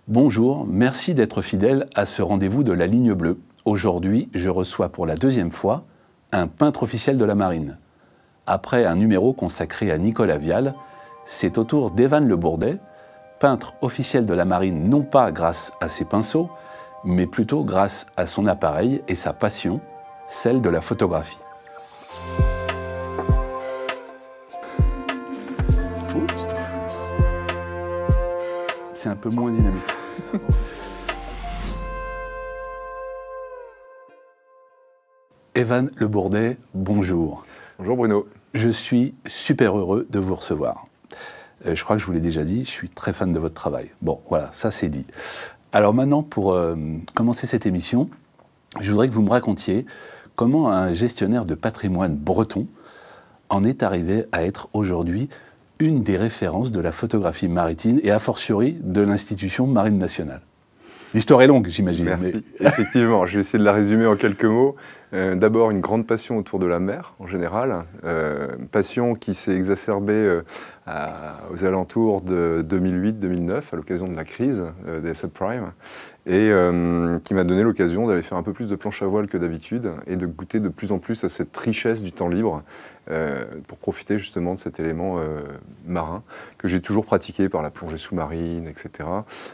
Bonjour, merci d'être fidèle à ce rendez-vous de la Ligne Bleue. Aujourd'hui, je reçois pour la deuxième fois un peintre officiel de la marine. Après un numéro consacré à Nicolas Vial, c'est au tour d'Evan Le Bourdet, peintre officiel de la marine non pas grâce à ses pinceaux, mais plutôt grâce à son appareil et sa passion, celle de la photographie. Oups. C'est un peu moins dynamique. Evan Le Bourdet, bonjour. Bonjour Bruno. Je suis super heureux de vous recevoir. Je crois que je vous l'ai déjà dit, je suis très fan de votre travail. Bon, voilà, ça c'est dit. Alors maintenant, pour commencer cette émission, je voudrais que vous me racontiez comment un gestionnaire de patrimoine breton en est arrivé à être aujourd'hui une des références de la photographie maritime et a fortiori de l'institution Marine nationale. L'histoire est longue, j'imagine. Merci. Mais... Effectivement, je vais essayer de la résumer en quelques mots. D'abord, une grande passion autour de la mer, en général. Passion qui s'est exacerbée aux alentours de 2008-2009, à l'occasion de la crise des subprimes, et qui m'a donné l'occasion d'aller faire un peu plus de planche à voile que d'habitude, et de goûter de plus en plus à cette richesse du temps libre, pour profiter justement de cet élément marin, que j'ai toujours pratiqué par la plongée sous-marine, etc.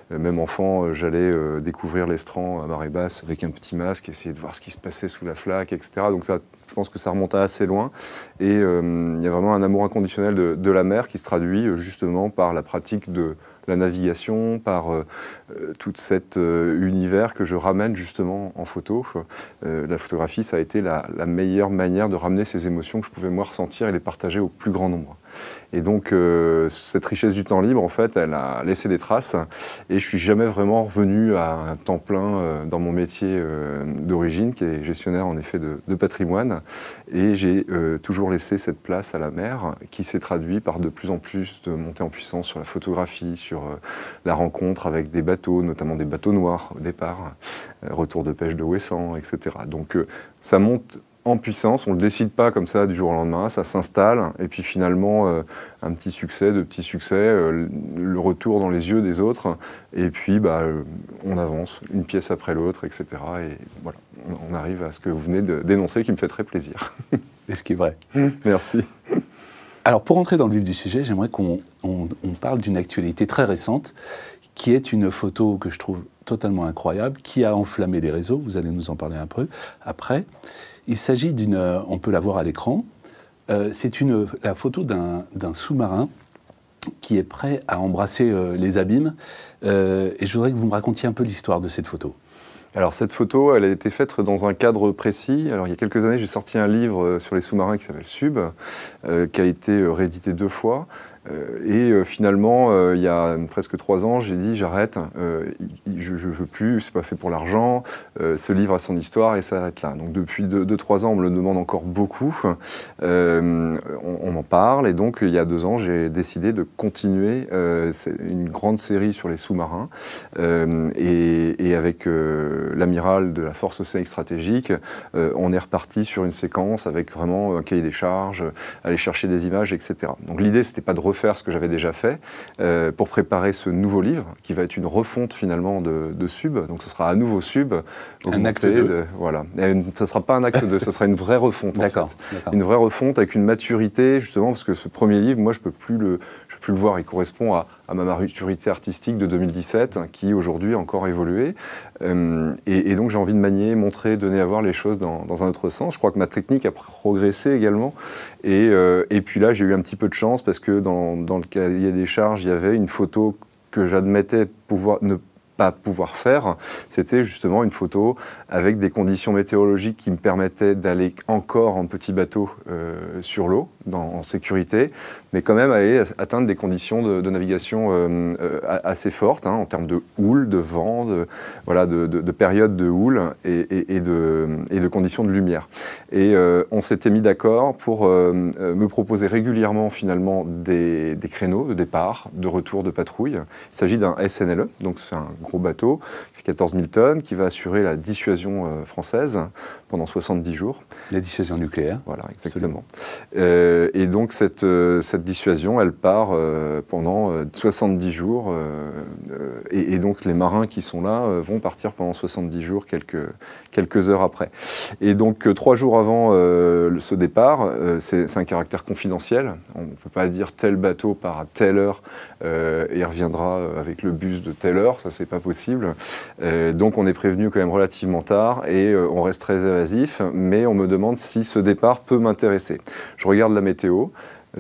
Même enfant, j'allais découvrir l'estran à marée basse avec un petit masque, essayer de voir ce qui se passait sous la flaque, etc. Donc ça, je pense que ça remonte à assez loin. Et il y a vraiment un amour inconditionnel de la mer qui se traduit justement par la pratique de la navigation, par tout cet univers que je ramène justement en photo. La photographie, ça a été la meilleure manière de ramener ces émotions que je pouvais moi ressentir et les partager au plus grand nombre. Et donc, cette richesse du temps libre, en fait, elle a laissé des traces. Et je suis jamais vraiment revenu à un temps plein dans mon métier d'origine, qui est gestionnaire en effet de patrimoine. Et j'ai toujours laissé cette place à la mer, qui s'est traduit par de plus en plus de montée en puissance sur la photographie, sur la rencontre avec des bateaux, notamment des bateaux noirs au départ, retour de pêche de Ouessant, etc. Donc, ça monte en puissance, on ne le décide pas comme ça du jour au lendemain, ça s'installe, et puis finalement, un petit succès, deux petits succès, le retour dans les yeux des autres, et puis on avance, une pièce après l'autre, etc. Et voilà, on arrive à ce que vous venez de dénoncer, qui me fait très plaisir. Et ce qui est vrai. Merci. Alors, pour entrer dans le vif du sujet, j'aimerais qu'on parle d'une actualité très récente, qui est une photo que je trouve totalement incroyable, qui a enflammé les réseaux, vous allez nous en parler un peu après. Il s'agit d'une, on peut la voir à l'écran, c'est la photo d'un sous-marin qui est prêt à embrasser les abîmes. Et je voudrais que vous me racontiez un peu l'histoire de cette photo. Alors cette photo, elle a été faite dans un cadre précis. Alors il y a quelques années, j'ai sorti un livre sur les sous-marins qui s'appelle Sub, qui a été réédité 2 fois. Finalement, il y a presque 3 ans, j'ai dit j'arrête, je ne veux plus, c'est pas fait pour l'argent, ce livre a son histoire et ça arrête là. Donc depuis 2-3 ans, on me le demande encore beaucoup, on en parle et donc il y a 2 ans, j'ai décidé de continuer une grande série sur les sous-marins et avec l'amiral de la Force océanique stratégique, on est reparti sur une séquence avec vraiment un cahier des charges, aller chercher des images, etc. Donc l'idée, c'était pas de refaire ce que j'avais déjà fait pour préparer ce nouveau livre qui va être une refonte finalement de Sub. Donc ce sera à nouveau Sub. Un acte 2. Voilà. Ce ne sera pas un acte 2, ce sera une vraie refonte. D'accord. Une vraie refonte avec une maturité justement parce que ce premier livre, moi je peux plus le voir. Il correspond à ma maturité artistique de 2017 qui aujourd'hui a encore évolué. Et donc j'ai envie de manier, montrer, donner à voir les choses dans un autre sens. Je crois que ma technique a progressé également. Et puis là, j'ai eu un petit peu de chance parce que dans le cahier des charges, il y avait une photo que j'admettais ne pas pouvoir faire. C'était justement une photo avec des conditions météorologiques qui me permettaient d'aller encore en petit bateau sur l'eau, en sécurité, mais quand même aller atteindre des conditions de navigation assez fortes, en termes de houle, de vent, de période de houle et de conditions de lumière. Et on s'était mis d'accord pour me proposer régulièrement finalement des créneaux de départ, de retour de patrouille. Il s'agit d'un SNLE, donc c'est un gros bateau, qui fait 14 000 tonnes, qui va assurer la dissuasion française pendant 70 jours. La dissuasion nucléaire. Voilà, exactement. Et donc cette dissuasion, elle part pendant 70 jours, et donc les marins qui sont là vont partir pendant 70 jours, quelques heures après. Et donc 3 jours avant ce départ, c'est un caractère confidentiel. On ne peut pas dire tel bateau part à telle heure et reviendra avec le bus de telle heure, ça c'est pas possible. Donc on est prévenu quand même relativement tard et on reste très évasif, mais on me demande si ce départ peut m'intéresser. Je regarde la météo.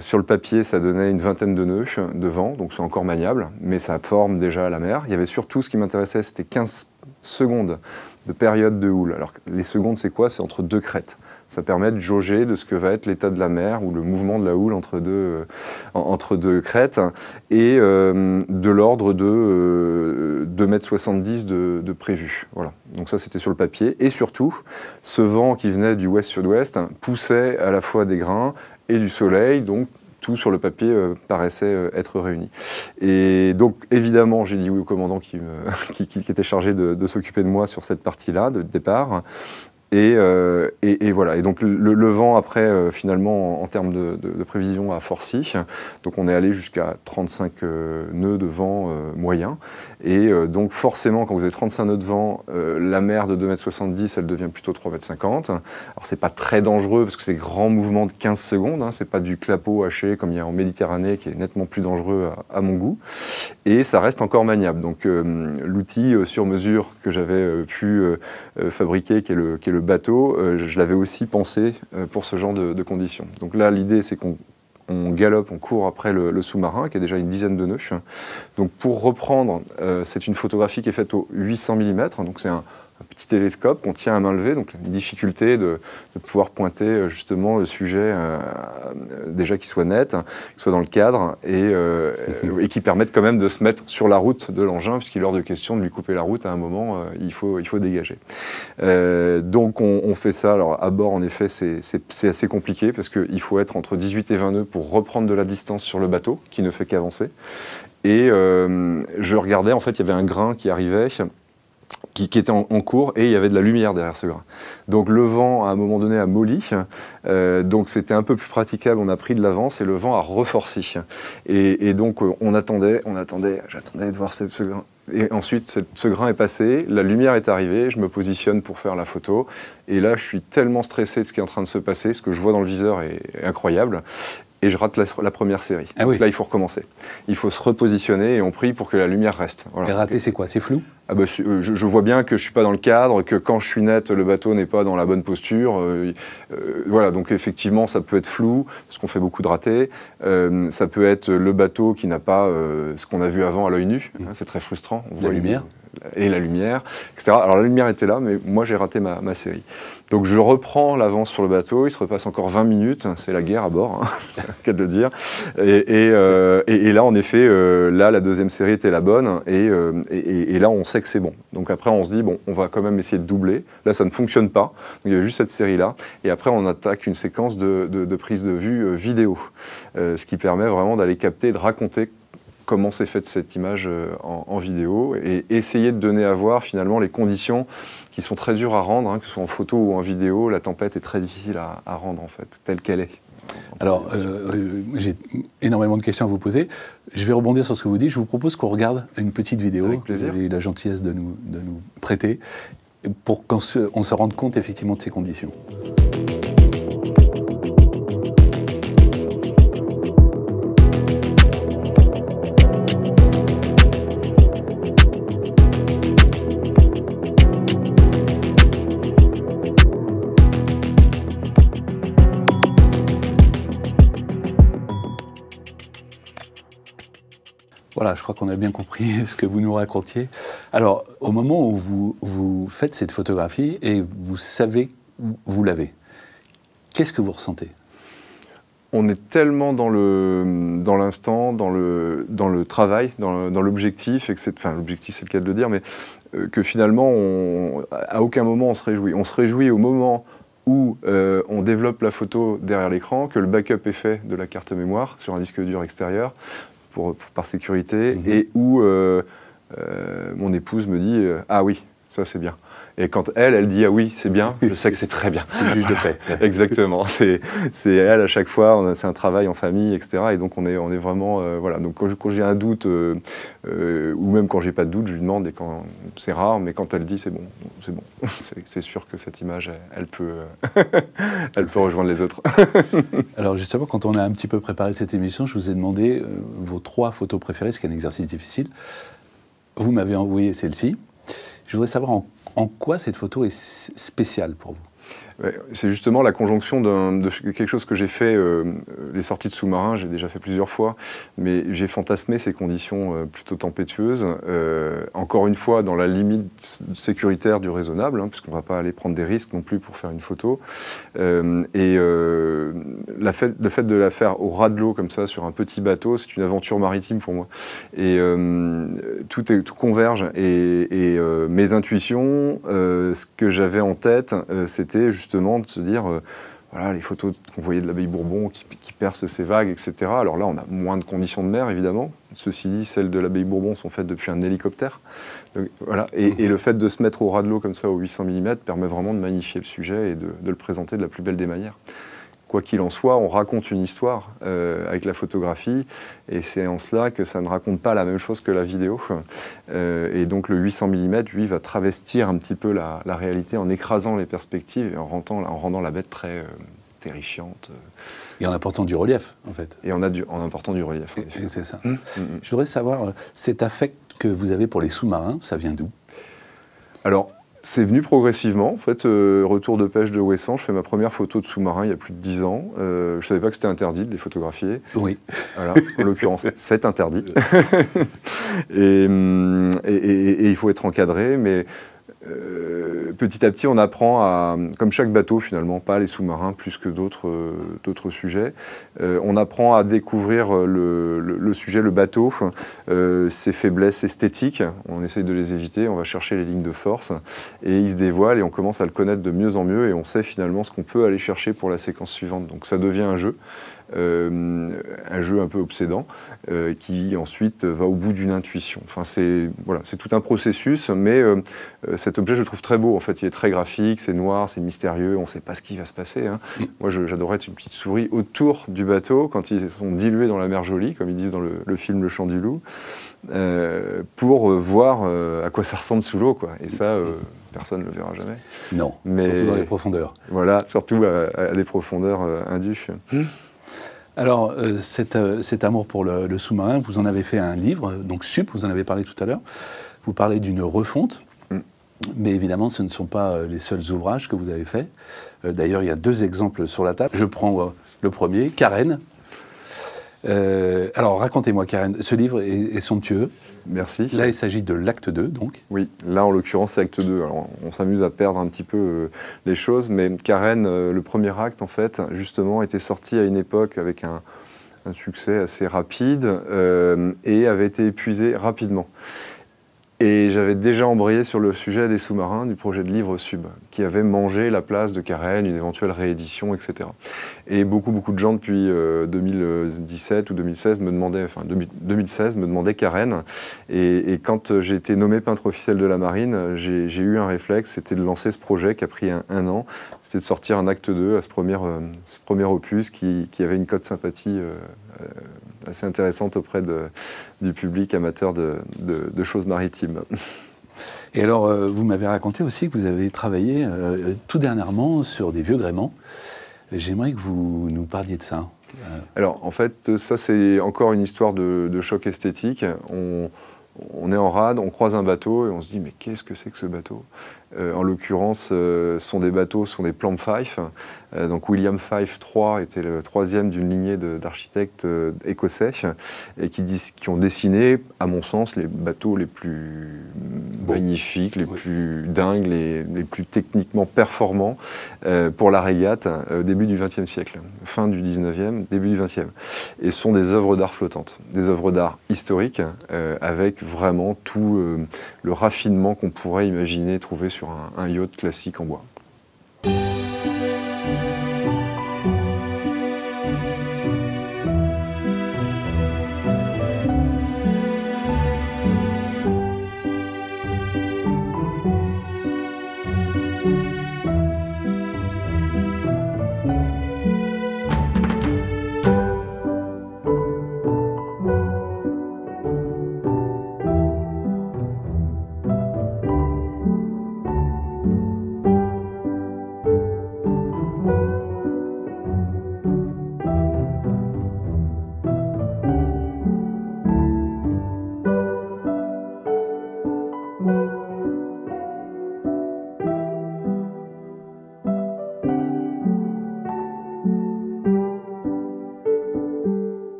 Sur le papier, ça donnait une vingtaine de nœuds de vent, donc c'est encore maniable, mais ça forme déjà la mer. Il y avait surtout, ce qui m'intéressait, c'était 15 secondes de période de houle. Alors les secondes, c'est quoi? C'est entre deux crêtes. Ça permet de jauger de ce que va être l'état de la mer ou le mouvement de la houle entre deux crêtes, et de l'ordre de 2,70 m de prévu. Voilà. Donc ça, c'était sur le papier. Et surtout, ce vent qui venait du ouest-sud-ouest poussait à la fois des grains et du soleil, donc tout sur le papier paraissait être réuni. Et donc, évidemment, j'ai dit oui au commandant qui était chargé de s'occuper de moi sur cette partie-là, de départ. Et voilà. Et donc le vent après, finalement, en termes de prévision, a forci. Donc on est allé jusqu'à 35 nœuds de vent moyen. Et donc forcément, quand vous avez 35 nœuds de vent, la mer de 2,70 m, elle devient plutôt 3,50 m. Alors c'est pas très dangereux parce que c'est grand mouvement de 15 secondes. Hein, c'est pas du clapot haché comme il y a en Méditerranée, qui est nettement plus dangereux à mon goût. Et ça reste encore maniable. Donc l'outil sur mesure que j'avais pu fabriquer, qui est le bateau, je l'avais aussi pensé pour ce genre de conditions. Donc là, l'idée, c'est qu'on galope, on court après le sous-marin, qui a déjà une dizaine de nœuds. Donc pour reprendre, c'est une photographie qui est faite au 800 mm, donc c'est un petit télescope qu'on tient à main levée, donc une difficulté de pouvoir pointer justement le sujet déjà qui soit net, qui soit dans le cadre, et qui permette quand même de se mettre sur la route de l'engin, puisqu'il est hors de question de lui couper la route à un moment, il faut dégager. Donc on fait ça. Alors à bord, en effet, c'est assez compliqué, parce qu'il faut être entre 18 et 20 nœuds pour reprendre de la distance sur le bateau, qui ne fait qu'avancer. Et je regardais, en fait, il y avait un grain qui arrivait, qui était en cours, et il y avait de la lumière derrière ce grain. Donc le vent, à un moment donné, a molli, donc c'était un peu plus praticable, on a pris de l'avance, et le vent a reforci. Et donc j'attendais de voir ce grain. Et ensuite, ce grain est passé, la lumière est arrivée, je me positionne pour faire la photo, et là, je suis tellement stressé de ce qui est en train de se passer, ce que je vois dans le viseur est incroyable. Et je rate la première série. Ah oui. Là, il faut recommencer. Il faut se repositionner et on prie pour que la lumière reste. Voilà. Et rater, c'est quoi? C'est flou? Ah bah, je vois bien que je ne suis pas dans le cadre, que quand je suis net, le bateau n'est pas dans la bonne posture. Voilà, donc effectivement, ça peut être flou, parce qu'on fait beaucoup de ratés. Ça peut être le bateau qui n'a pas ce qu'on a vu avant à l'œil nu. Hein, c'est très frustrant. On voit la lumière. Et la lumière, etc. Alors la lumière était là, mais moi j'ai raté ma série. Donc je reprends l'avance sur le bateau, il se repasse encore 20 minutes, c'est la guerre à bord, hein, c'est le cas de le dire. Et là, en effet, là la deuxième série était la bonne, et là on sait que c'est bon. Donc après on se dit, bon, on va quand même essayer de doubler. Là ça ne fonctionne pas, donc il y a juste cette série-là. Et après on attaque une séquence de prise de vue vidéo, ce qui permet vraiment d'aller capter et de raconter comment s'est faite cette image en vidéo, et essayer de donner à voir finalement les conditions qui sont très dures à rendre, hein, que ce soit en photo ou en vidéo. La tempête est très difficile à rendre, en fait, telle qu'elle est. Alors, j'ai énormément de questions à vous poser. Je vais rebondir sur ce que vous dites. Je vous propose qu'on regarde une petite vidéo. Avec plaisir. Vous avez eu la gentillesse de nous prêter, pour qu'on se rende compte effectivement de ces conditions. Voilà, je crois qu'on a bien compris ce que vous nous racontiez. Alors, au moment où vous faites cette photographie et vous savez que vous l'avez, qu'est-ce que vous ressentez? On est tellement dans l'instant, dans le travail, dans l'objectif, et que l'objectif c'est le cas de le dire, mais que finalement, à aucun moment on se réjouit. On se réjouit au moment où on développe la photo derrière l'écran, que le backup est fait de la carte mémoire sur un disque dur extérieur, par sécurité, et où mon épouse me dit ah oui, ça c'est bien. Et quand elle dit ah oui, c'est bien, je sais que c'est très bien. C'est le juge de paix. Exactement. C'est elle à chaque fois. C'est un travail en famille, etc. Et donc on est vraiment voilà. Donc quand j'ai un doute ou même quand j'ai pas de doute, je lui demande. Et quand c'est rare, mais quand elle dit c'est bon, c'est bon. C'est sûr que cette image, elle peut elle peut rejoindre les autres. Alors justement, quand on a un petit peu préparé cette émission, je vous ai demandé vos 3 photos préférées, ce qui est un exercice difficile. Vous m'avez envoyé celle-ci. Je voudrais savoir en quoi cette photo est spéciale pour vous. Ouais, c'est justement la conjonction de quelque chose que j'ai fait, les sorties de sous-marins, j'ai déjà fait plusieurs fois, mais j'ai fantasmé ces conditions plutôt tempétueuses, encore une fois dans la limite sécuritaire du raisonnable, hein, puisqu'on ne va pas aller prendre des risques non plus pour faire une photo. Le fait de la faire au ras de l'eau comme ça, sur un petit bateau, c'est une aventure maritime pour moi. Et tout converge. Et mes intuitions, ce que j'avais en tête, c'était justement de se dire, voilà, les photos qu'on voyait de l'abbaye Bourbon qui perce ses vagues, etc. Alors là, on a moins de conditions de mer, évidemment. Ceci dit, celles de l'abbaye Bourbon sont faites depuis un hélicoptère. Donc, voilà. Et le fait de se mettre au ras de l'eau comme ça, au 800 mm, permet vraiment de magnifier le sujet et de le présenter de la plus belle des manières. Quoi qu'il en soit, on raconte une histoire avec la photographie, et c'est en cela que ça ne raconte pas la même chose que la vidéo. Et donc le 800 mm, lui, va travestir un petit peu la réalité en écrasant les perspectives et en rendant la bête très terrifiante. Et en apportant du relief, en fait. Et en apportant du relief. Et c'est ça. Je voudrais savoir, cet affect que vous avez pour les sous-marins, ça vient d'où? Alors, c'est venu progressivement. En fait, retour de pêche de Ouessant, je fais ma première photo de sous-marin il y a plus de 10 ans. Je ne savais pas que c'était interdit de les photographier. Oui. Voilà, en l'occurrence, c'est interdit. et il faut être encadré, mais petit à petit, on apprend à, comme chaque bateau finalement, pas les sous-marins plus que d'autres sujets, on apprend à découvrir le sujet, le bateau, ses faiblesses esthétiques, on essaye de les éviter, on va chercher les lignes de force, et il se dévoile et on commence à le connaître de mieux en mieux, et on sait finalement ce qu'on peut aller chercher pour la séquence suivante. Donc ça devient un jeu un peu obsédant, qui ensuite va au bout d'une intuition. Enfin, c'est tout un processus, mais cet objet, je le trouve très beau. En fait, il est très graphique, c'est noir, c'est mystérieux, on ne sait pas ce qui va se passer. Hein. Moi, j'adorais être une petite souris autour du bateau, quand ils sont dilués dans la mer Jolie, comme ils disent dans le film Le Chant du Loup, pour voir à quoi ça ressemble sous l'eau, quoi. Et ça, personne ne le verra jamais. Non, mais surtout dans les profondeurs. Voilà, surtout à des profondeurs indues. Alors, cet amour pour le sous-marin, vous en avez fait un livre, donc Sup, vous en avez parlé tout à l'heure. Vous parlez d'une refonte, mais évidemment, ce ne sont pas les seuls ouvrages que vous avez faits. D'ailleurs, il y a 2 exemples sur la table. Je prends le premier, Karen. Alors, racontez-moi, Karen, ce livre est somptueux. Merci. Là, il s'agit de l'acte 2, donc. Oui, là, en l'occurrence, c'est acte 2. Alors, on s'amuse à perdre un petit peu les choses, mais Karen, le premier acte, en fait, justement, était sorti à une époque avec un succès assez rapide et avait été épuisé rapidement. Et j'avais déjà embrayé sur le sujet des sous-marins du projet de livre Sub, qui avait mangé la place de Karen, une éventuelle réédition, etc. Et beaucoup de gens depuis 2017 ou 2016 me demandaient Karen. Et quand j'ai été nommé peintre officiel de la Marine, j'ai eu un réflexe, c'était de lancer ce projet qui a pris un an. C'était de sortir un acte 2 à ce premier opus qui avait une cote sympathie assez intéressante auprès du public amateur de choses maritimes. Et alors, vous m'avez raconté aussi que vous avez travaillé tout dernièrement sur des vieux gréements. J'aimerais que vous nous parliez de ça. Alors, en fait, ça, c'est encore une histoire de choc esthétique. On est en rade, on croise un bateau et on se dit « mais qu'est-ce que c'est que ce bateau ?» En l'occurrence, sont des plans Fife. Donc William Fife III était le 3e d'une lignée d'architectes écossais et qui ont dessiné, à mon sens, les bateaux les plus magnifiques, les plus dingues, les plus techniquement performants pour la régate au début du XXe siècle, fin du XIXe, début du XXe. Et ce sont des œuvres d'art flottantes, des œuvres d'art historiques avec vraiment tout le raffinement qu'on pourrait imaginer trouver sur un yacht classique en bois.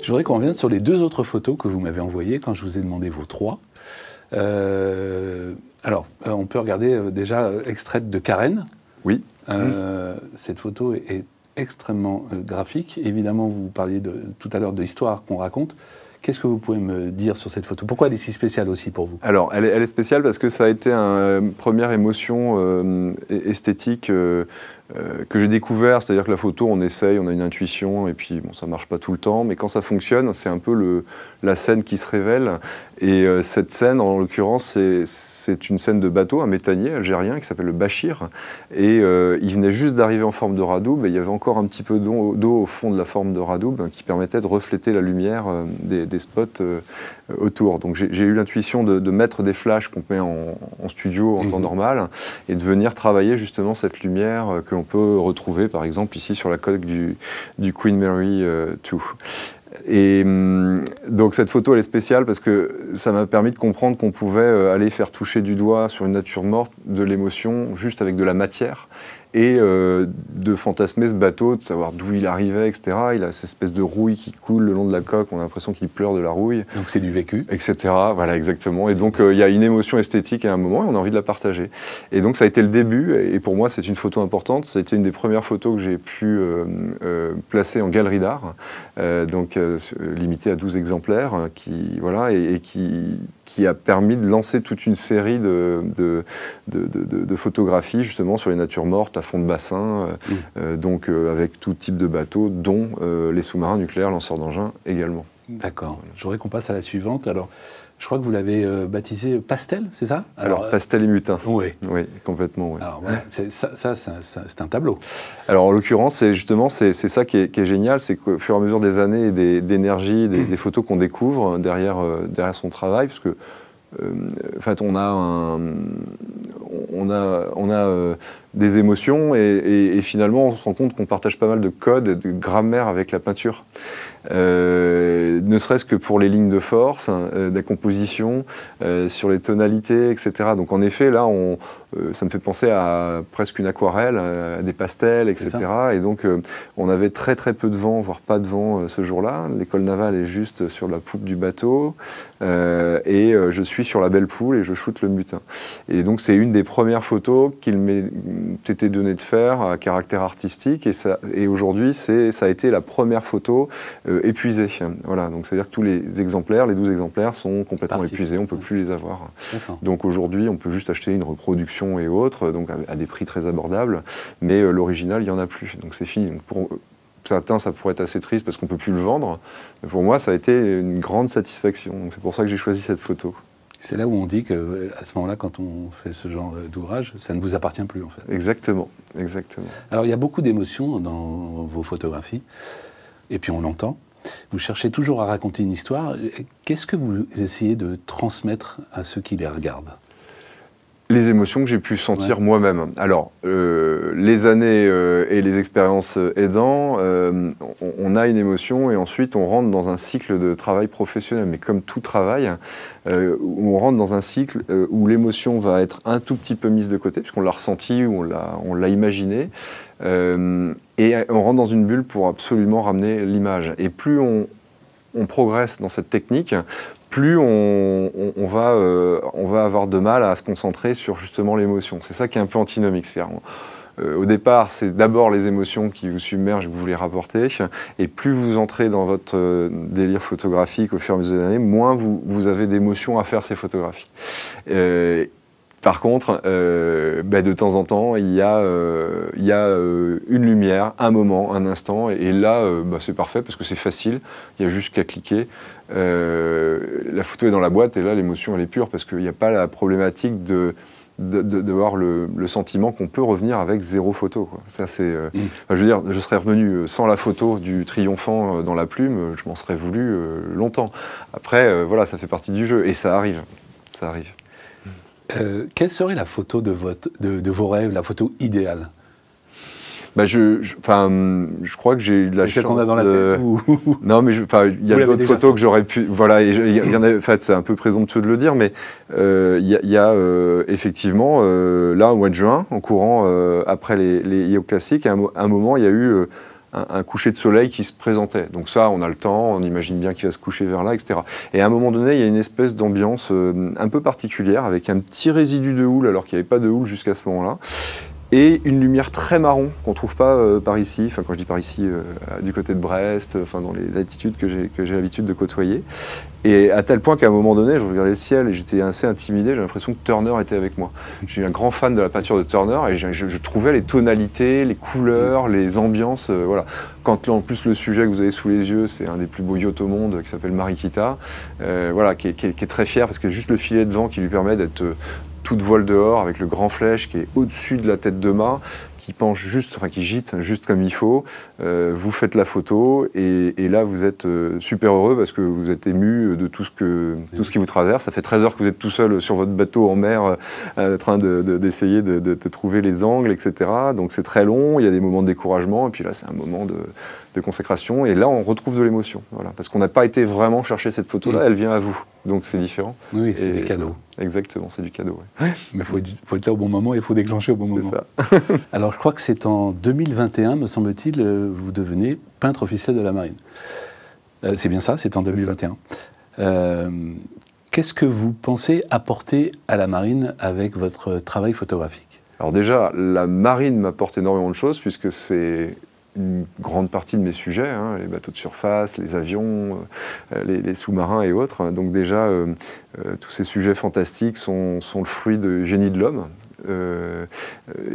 Je voudrais qu'on revienne sur les 2 autres photos que vous m'avez envoyées quand je vous ai demandé vos 3. On peut regarder déjà extraite de Carène. Oui. Cette photo est extrêmement graphique. Évidemment, vous parliez tout à l'heure de l'histoire qu'on raconte. Qu'est-ce que vous pouvez me dire sur cette photo? Pourquoi elle est si spéciale aussi pour vous? Alors, elle est spéciale parce que ça a été une première émotion esthétique que j'ai découvert, c'est-à-dire que la photo, on essaye, on a une intuition, et puis bon, ça ne marche pas tout le temps, mais quand ça fonctionne, c'est un peu la scène qui se révèle. Et cette scène, en l'occurrence, c'est une scène de bateau, un méthanier algérien qui s'appelle le Bachir, et il venait juste d'arriver en forme de radoub, et il y avait encore un petit peu d'eau au fond de la forme de radoub qui permettait de refléter la lumière des spots autour. Donc j'ai eu l'intuition de mettre des flashs qu'on met en studio en temps normal, et de venir travailler justement cette lumière que l'on peut retrouver par exemple ici sur la coque du Queen Mary 2. Et donc cette photo elle est spéciale parce que ça m'a permis de comprendre qu'on pouvait aller faire toucher du doigt sur une nature morte de l'émotion juste avec de la matière, et de fantasmer ce bateau, de savoir d'où il arrivait, etc. Il a cette espèce de rouille qui coule le long de la coque, on a l'impression qu'il pleure de la rouille. Donc c'est du vécu. Etc. Voilà, exactement. Et donc il y a une émotion esthétique à un moment et on a envie de la partager. Et donc ça a été le début, et pour moi c'est une photo importante. Ça a été une des premières photos que j'ai pu placer en galerie d'art, limitée à 12 exemplaires, qui a permis de lancer toute une série de photographies justement sur les natures mortes à fond de bassin, avec tout type de bateaux, dont les sous-marins nucléaires lanceurs d'engins également. D'accord. Voilà. Je voudrais qu'on passe à la suivante. Alors, je crois que vous l'avez baptisé Pastel, c'est ça? Alors Pastel et Mutin. Oui. Oui, complètement. Oui. Alors, voilà, c'est un tableau. Alors, en l'occurrence, c'est ça qui est génial, c'est qu'au fur et à mesure des années et d'énergie, des photos qu'on découvre derrière son travail, parce que en fait, on a des émotions et finalement on se rend compte qu'on partage pas mal de codes et de grammaire avec la peinture. Ne serait-ce que pour les lignes de force, de la composition, sur les tonalités, etc. Donc en effet, là, ça me fait penser à presque une aquarelle, à des pastels, etc. Et donc on avait très très peu de vent, voire pas de vent ce jour-là. L'école navale est juste sur la poupe du bateau et je suis sur la belle poule et je shoote le mutin. Et donc c'est une des premières photos qu'il m'est été donné de faire à caractère artistique, et aujourd'hui ça a été la première photo épuisée. Voilà, donc c'est-à-dire que tous les exemplaires, les 12 exemplaires sont complètement épuisés, on ne peut plus les avoir. Donc aujourd'hui on peut juste acheter une reproduction et autres, donc à des prix très abordables, mais l'original il n'y en a plus, donc c'est fini. Donc pour certains ça pourrait être assez triste parce qu'on ne peut plus le vendre, mais pour moi ça a été une grande satisfaction, donc c'est pour ça que j'ai choisi cette photo. C'est là où on dit qu'à ce moment-là, quand on fait ce genre d'ouvrage, ça ne vous appartient plus, en fait. Exactement, exactement. Alors, il y a beaucoup d'émotions dans vos photographies, et puis on l'entend. Vous cherchez toujours à raconter une histoire. Qu'est-ce que vous essayez de transmettre à ceux qui les regardent ? Les émotions que j'ai pu sentir moi-même. Alors, les années et les expériences aidant, on a une émotion et ensuite on rentre dans un cycle de travail professionnel. Mais comme tout travail, on rentre dans un cycle où l'émotion va être un tout petit peu mise de côté, puisqu'on l'a ressenti ou on l'a imaginé. Et on rentre dans une bulle pour absolument ramener l'image. Et plus on progresse dans cette technique, plus on va avoir de mal à se concentrer sur justement l'émotion. C'est ça qui est un peu antinomique. Au départ, c'est d'abord les émotions qui vous submergent et que vous voulez rapporter, et plus vous entrez dans votre délire photographique au fur et à mesure des années, moins vous avez d'émotions à faire ces photographies. Par contre, de temps en temps, il y a une lumière, un moment, un instant, et là, c'est parfait parce que c'est facile, il y a juste qu'à cliquer. La photo est dans la boîte et là, l'émotion, elle est pure parce qu'il n'y a pas la problématique de voir le sentiment qu'on peut revenir avec 0 photo, quoi. Ça, c'est, je veux dire, je serais revenu sans la photo du triomphant dans la plume, je m'en serais voulu longtemps. Après, voilà, ça fait partie du jeu et ça arrive. Ça arrive. Quelle serait la photo de vos rêves, la photo idéale ? Je crois que j'ai eu de la chance. C'est celle qu'on a dans la tête ou... Non, mais il y a d'autres photos que j'aurais pu. Voilà, il y en a. En fait, c'est un peu présomptueux de le dire, mais il y a effectivement là au mois de juin, en courant après les IO classiques, à un moment, il y a eu un coucher de soleil qui se présentait. Donc ça, on a le temps, on imagine bien qu'il va se coucher vers là, etc. Et à un moment donné, il y a une espèce d'ambiance un peu particulière, avec un petit résidu de houle, alors qu'il n'y avait pas de houle jusqu'à ce moment-là, et une lumière très marron qu'on ne trouve pas par ici, enfin quand je dis par ici, du côté de Brest, enfin dans les latitudes que j'ai l'habitude de côtoyer. Et à tel point qu'à un moment donné, je regardais le ciel et j'étais assez intimidé, j'ai l'impression que Turner était avec moi. Je suis un grand fan de la peinture de Turner et je trouvais les tonalités, les couleurs, les ambiances, voilà. Quand en plus le sujet que vous avez sous les yeux, c'est un des plus beaux yachts au monde qui s'appelle Mariquita, voilà, qui est très fier parce que juste le filet de vent qui lui permet d'être toute voile dehors avec le grand flèche qui est au-dessus de la tête de mât, qui penche juste, enfin qui gîte juste comme il faut. Vous faites la photo et là vous êtes super heureux parce que vous êtes ému de tout ce qui vous traverse. Ça fait 13 heures que vous êtes tout seul sur votre bateau en mer en train d'essayer de trouver les angles, etc. Donc c'est très long, il y a des moments de découragement et puis là c'est un moment de consécration et là on retrouve de l'émotion. Voilà, parce qu'on n'a pas été vraiment chercher cette photo-là, elle vient à vous. Donc c'est différent. Oui, c'est des cadeaux. Exactement, c'est du cadeau. Ouais. Mais il faut être là au bon moment et il faut déclencher au bon moment. C'est ça. Alors je crois que c'est en 2021, me semble-t-il, vous devenez peintre officiel de la marine. C'est bien ça, c'est en 2021. Qu'est-ce que vous pensez apporter à la marine avec votre travail photographique? Alors déjà, la marine m'apporte énormément de choses puisque c'est une grande partie de mes sujets, hein, les bateaux de surface, les avions, les sous-marins et autres. Donc déjà, tous ces sujets fantastiques sont le fruit du génie de l'homme.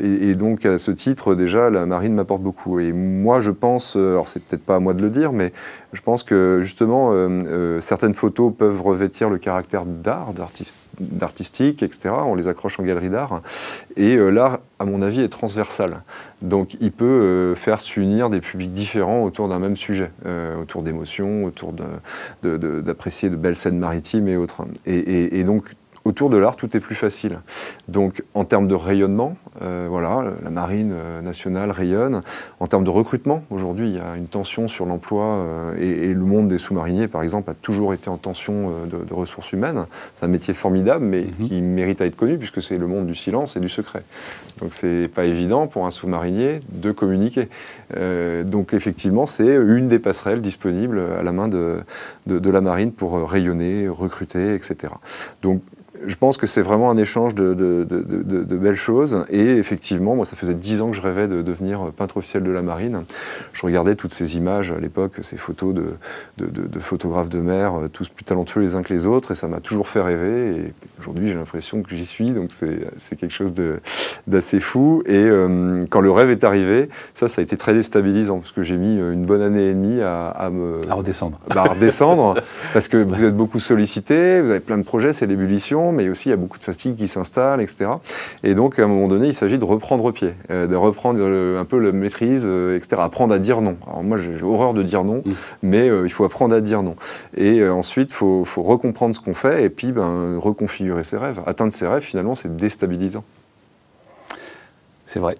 Et donc à ce titre déjà la marine m'apporte beaucoup et moi je pense, alors c'est peut-être pas à moi de le dire mais je pense que justement certaines photos peuvent revêtir le caractère d'artistique, etc. On les accroche en galerie d'art et l'art à mon avis est transversal, donc il peut faire s'unir des publics différents autour d'un même sujet, autour d'émotions, autour d'apprécier de belles scènes maritimes et autres et donc autour de l'art, tout est plus facile. Donc, en termes de rayonnement, voilà, la marine nationale rayonne. En termes de recrutement, aujourd'hui, il y a une tension sur l'emploi et le monde des sous-mariniers, par exemple, a toujours été en tension de ressources humaines. C'est un métier formidable, mais qui mérite à être connu, puisque c'est le monde du silence et du secret. Donc, c'est pas évident pour un sous-marinier de communiquer. Donc, effectivement, c'est une des passerelles disponibles à la main de la marine pour rayonner, recruter, etc. Donc, je pense que c'est vraiment un échange de belles choses. Et effectivement, moi, ça faisait 10 ans que je rêvais de devenir peintre officiel de la marine. Je regardais toutes ces images à l'époque, ces photos de photographes de mer, tous plus talentueux les uns que les autres. Et ça m'a toujours fait rêver. Et aujourd'hui, j'ai l'impression que j'y suis. Donc, c'est quelque chose d'assez fou. Et quand le rêve est arrivé, ça a été très déstabilisant. Parce que j'ai mis une bonne année et demie à redescendre. À redescendre. Parce que vous êtes beaucoup sollicité, vous avez plein de projets, c'est l'ébullition. Mais aussi il y a beaucoup de fatigue qui s'installe, etc. Et donc, à un moment donné, il s'agit de reprendre pied, de reprendre un peu la maîtrise, etc. Apprendre à dire non. Alors moi, j'ai horreur de dire non, mais il faut apprendre à dire non. Et ensuite, il faut recomprendre ce qu'on fait et puis reconfigurer ses rêves. Atteindre ses rêves, finalement, c'est déstabilisant. C'est vrai.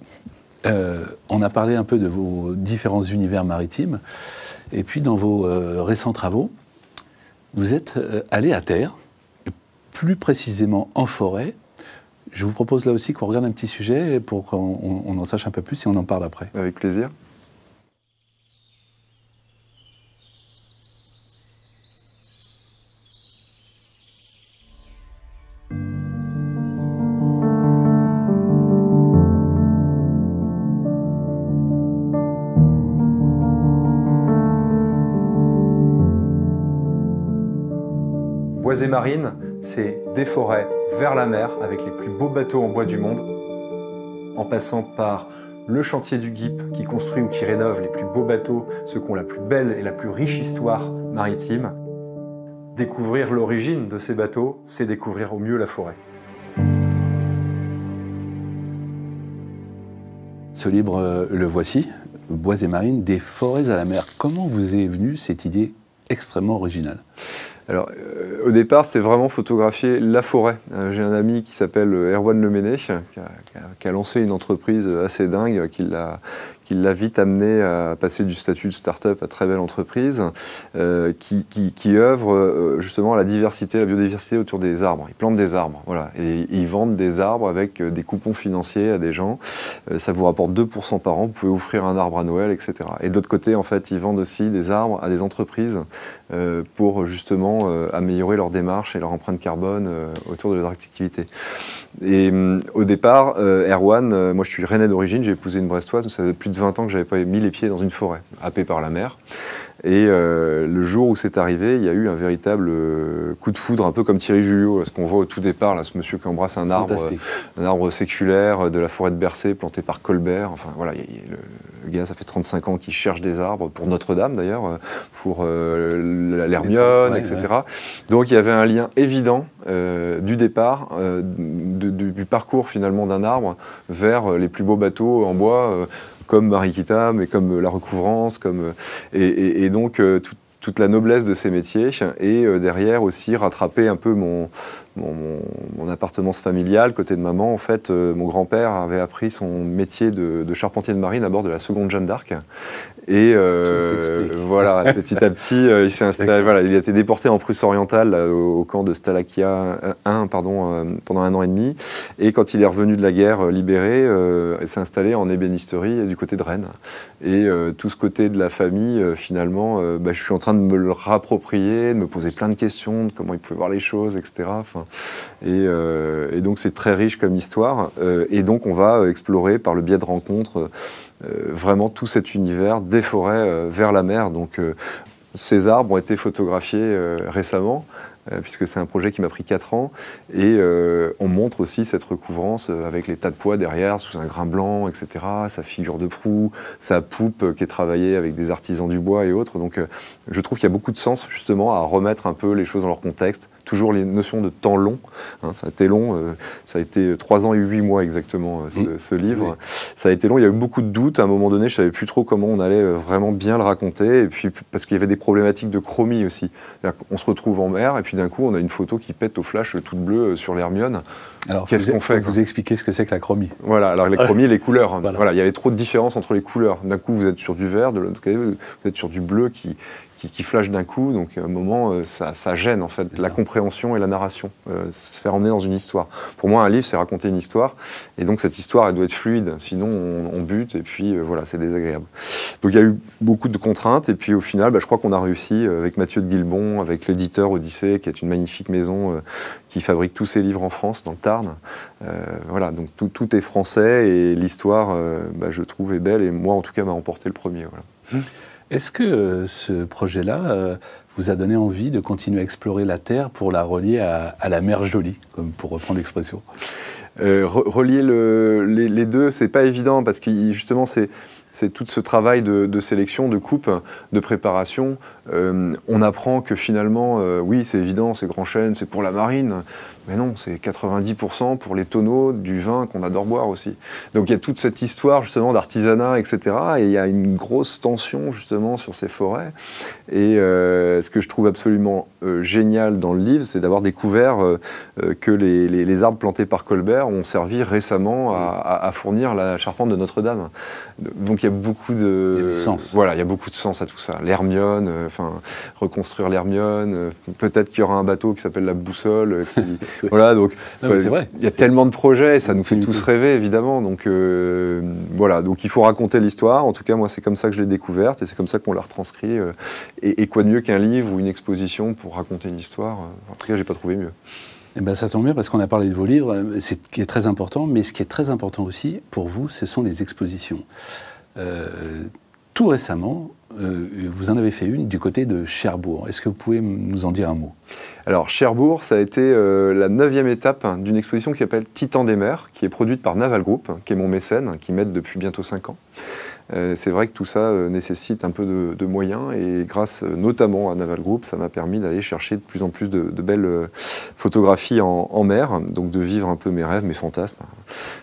On a parlé un peu de vos différents univers maritimes. Et puis, dans vos récents travaux, vous êtes allé à terre, plus précisément en forêt. Je vous propose là aussi qu'on regarde un petit sujet pour qu'on en sache un peu plus et on en parle après. Avec plaisir. Bois et Marine, c'est des forêts vers la mer avec les plus beaux bateaux en bois du monde, en passant par le chantier du GIP qui construit ou qui rénove les plus beaux bateaux, ceux qui ont la plus belle et la plus riche histoire maritime. Découvrir l'origine de ces bateaux, c'est découvrir au mieux la forêt. Ce livre, le voici, Bois et Marine, des forêts à la mer. Comment vous est venue cette idée extrêmement originale? Alors, au départ, c'était vraiment photographier la forêt. J'ai un ami qui s'appelle Erwan Leméné, qui a lancé une entreprise assez dingue, qui qui l'a vite amené à passer du statut de start-up à très belle entreprise, qui œuvre justement à la diversité, la biodiversité autour des arbres. Ils plantent des arbres, voilà, et ils vendent des arbres avec des coupons financiers à des gens. Ça vous rapporte 2% par an, vous pouvez offrir un arbre à Noël, etc. Et de l'autre côté, en fait, ils vendent aussi des arbres à des entreprises pour justement améliorer leur démarche et leur empreinte carbone autour de leur activité. Et au départ, Erwan, moi je suis rennais d'origine, j'ai épousé une Brestoise, ça faisait plus de 20 ans que je n'avais pas mis les pieds dans une forêt, happé par la mer. Et le jour où c'est arrivé, il y a eu un véritable coup de foudre, un peu comme Thierry Julliot, ce qu'on voit au tout départ, là, ce monsieur qui embrasse un arbre séculaire de la forêt de Bercé, planté par Colbert. Enfin voilà, le gars, ça fait 35 ans qu'il cherche des arbres, pour Notre-Dame d'ailleurs, pour l'Hermione, etc. Ouais. Donc il y avait un lien évident du départ, du parcours finalement d'un arbre vers les plus beaux bateaux en bois, comme Mariquita, mais comme la recouvrance, et donc toute la noblesse de ces métiers, et derrière aussi rattraper un peu mon appartenance familiale, côté de maman. En fait, mon grand-père avait appris son métier de charpentier de marine à bord de la seconde Jeanne d'Arc. Et voilà, petit à petit, il s'est installé. Voilà, il a été déporté en Prusse orientale au camp de Stalakia 1, pendant 1 an et demi. Et quand il est revenu de la guerre libéré, il s'est installé en ébénisterie du côté de Rennes. Et tout ce côté de la famille, finalement, je suis en train de me le rapproprier, de me poser plein de questions, de comment il pouvait voir les choses, etc. Enfin, et donc c'est très riche comme histoire. Et donc on va explorer par le biais de rencontres vraiment tout cet univers des forêts vers la mer. Donc ces arbres ont été photographiés récemment, puisque c'est un projet qui m'a pris 4 ans, et on montre aussi cette recouvrance avec les tas de pois derrière, sous un grain blanc, etc., sa figure de proue, sa poupe qui est travaillée avec des artisans du bois et autres. Donc je trouve qu'il y a beaucoup de sens justement à remettre un peu les choses dans leur contexte, toujours les notions de temps long, hein, ça a été long, ça a été 3 ans et 8 mois exactement ce livre, oui. Ça a été long, il y a eu beaucoup de doutes, à un moment donné je ne savais plus trop comment on allait vraiment bien le raconter, et puis parce qu'il y avait des problématiques de chromie aussi, on se retrouve en mer, et puis d'un coup on a une photo qui pète au flash toute bleue sur l'Hermione. Alors qu'est-ce qu'on fait? Vous expliquez ce que c'est que la chromie. Voilà, alors les chromies, les couleurs, voilà, il y avait trop de différence entre les couleurs, d'un coup vous êtes sur du vert, de l'autre côté vous êtes sur du bleu qui flash d'un coup, donc à un moment, ça gêne en fait la compréhension et la narration, se faire emmener dans une histoire. Pour moi, un livre, c'est raconter une histoire, et donc cette histoire, elle doit être fluide, sinon on bute, et puis voilà, c'est désagréable. Donc il y a eu beaucoup de contraintes, et puis au final, je crois qu'on a réussi avec Mathieu de Guilbon, avec l'éditeur Odyssée, qui est une magnifique maison qui fabrique tous ses livres en France, dans le Tarn. Voilà, donc tout est français, et l'histoire, je trouve, est belle, et moi, en tout cas, m'a emporté le premier. Voilà. Est-ce que ce projet-là vous a donné envie de continuer à explorer la Terre pour la relier à la mer Jolie, comme pour reprendre l'expression? Relier les deux, c'est pas évident, parce que justement, c'est tout ce travail de sélection, de coupe, de préparation. On apprend que finalement, oui, c'est évident, c'est Grand Chêne, c'est pour la marine, mais non, c'est 90% pour les tonneaux du vin qu'on adore boire aussi. Donc il y a toute cette histoire justement d'artisanat, etc. Et il y a une grosse tension justement sur ces forêts. Et ce que je trouve absolument génial dans le livre, c'est d'avoir découvert que les arbres plantés par Colbert ont servi récemment à fournir la charpente de Notre-Dame. Donc il y a beaucoup de... Il y a du sens. Voilà, il y a beaucoup de sens à tout ça. L'Hermione, reconstruire l'Hermione, peut-être qu'il y aura un bateau qui s'appelle la Boussole, voilà, donc c'est vrai. Il y a tellement de projets, et ça nous fait tous rêver, évidemment. Donc voilà, donc il faut raconter l'histoire. En tout cas, moi, c'est comme ça que je l'ai découverte, et c'est comme ça qu'on l'a retranscrit. Et quoi de mieux qu'un livre ou une exposition pour raconter une histoire? En tout cas, j'ai pas trouvé mieux. Eh ben, ça tombe bien, parce qu'on a parlé de vos livres, c'est ce qui est très important, mais ce qui est très important aussi pour vous, ce sont les expositions. Tout récemment, vous en avez fait une du côté de Cherbourg. Est-ce que vous pouvez nous en dire un mot? Alors, Cherbourg, ça a été la 9e étape d'une exposition qui s'appelle Titan des mers, qui est produite par Naval Group, qui est mon mécène, qui m'aide depuis bientôt 5 ans. C'est vrai que tout ça nécessite un peu de moyens, et grâce notamment à Naval Group, ça m'a permis d'aller chercher de plus en plus de belles photographies en mer, donc de vivre un peu mes rêves, mes fantasmes.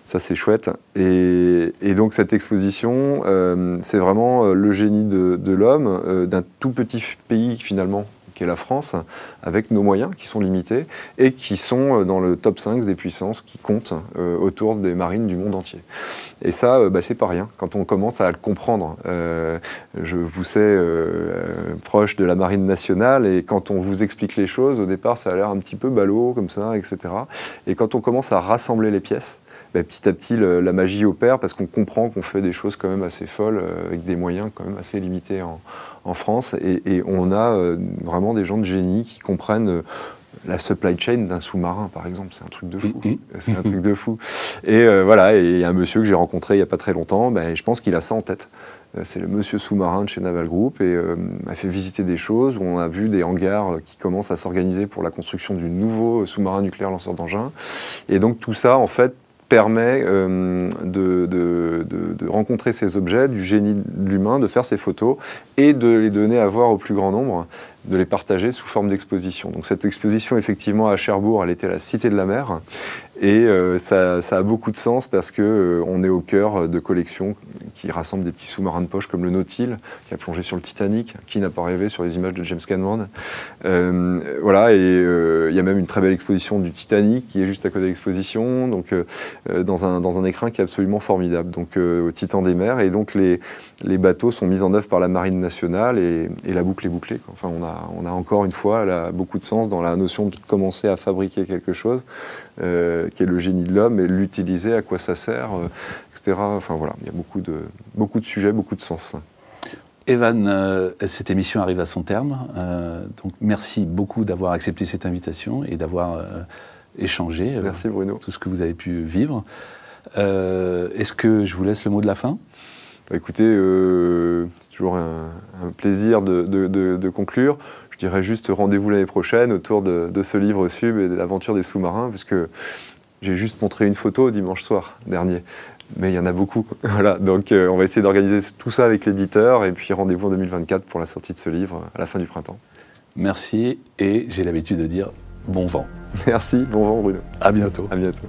Ça, c'est chouette. Et donc cette exposition, c'est vraiment le génie de l'homme, d'un tout petit pays finalement, qu'est la France, avec nos moyens qui sont limités et qui sont dans le top 5 des puissances qui comptent autour des marines du monde entier. Et ça, c'est pas rien quand on commence à le comprendre. Je vous sais proche de la marine nationale et quand on vous explique les choses, au départ ça a l'air un petit peu ballot comme ça, etc. Et quand on commence à rassembler les pièces, petit à petit la magie opère parce qu'on comprend qu'on fait des choses quand même assez folles avec des moyens quand même assez limités en France et on a vraiment des gens de génie qui comprennent la supply chain d'un sous-marin, par exemple, c'est un truc de fou. C'est un truc de fou. Et voilà, et il y a un monsieur que j'ai rencontré il n'y a pas très longtemps, je pense qu'il a ça en tête. C'est le monsieur sous-marin de chez Naval Group et m'a fait visiter des choses où on a vu des hangars qui commencent à s'organiser pour la construction du nouveau sous-marin nucléaire lanceur d'engins. Et donc tout ça, en fait, permet de rencontrer ces objets, du génie de l'humain, de faire ces photos et de les donner à voir au plus grand nombre, de les partager sous forme d'exposition. Donc cette exposition, effectivement, à Cherbourg, elle était à la Cité de la Mer et ça a beaucoup de sens parce qu'on est au cœur de collections qui rassemblent des petits sous-marins de poche comme le Nautil, qui a plongé sur le Titanic, qui n'a pas rêvé sur les images de James Cameron. Voilà, et il y a même une très belle exposition du Titanic qui est juste à côté de l'exposition, donc dans un écrin qui est absolument formidable, donc au Titan des mers. Et donc les bateaux sont mis en œuvre par la Marine nationale et la boucle est bouclée, quoi. Enfin, on a encore une fois là, beaucoup de sens dans la notion de commencer à fabriquer quelque chose qui est le génie de l'homme et l'utiliser, à quoi ça sert, etc. Enfin voilà, il y a beaucoup de sujets, beaucoup de sens. Evan, cette émission arrive à son terme, donc merci beaucoup d'avoir accepté cette invitation et d'avoir échangé merci Bruno. Tout ce que vous avez pu vivre. Est-ce que je vous laisse le mot de la fin ? Écoutez, c'est toujours un plaisir de conclure. Je dirais juste rendez-vous l'année prochaine autour de ce livre Sub et de l'aventure des sous-marins, parce que j'ai juste montré une photo dimanche soir dernier. Mais il y en a beaucoup. Voilà, donc on va essayer d'organiser tout ça avec l'éditeur et puis rendez-vous en 2024 pour la sortie de ce livre à la fin du printemps. Merci et j'ai l'habitude de dire bon vent. Merci, bon vent Bruno. À bientôt. À bientôt.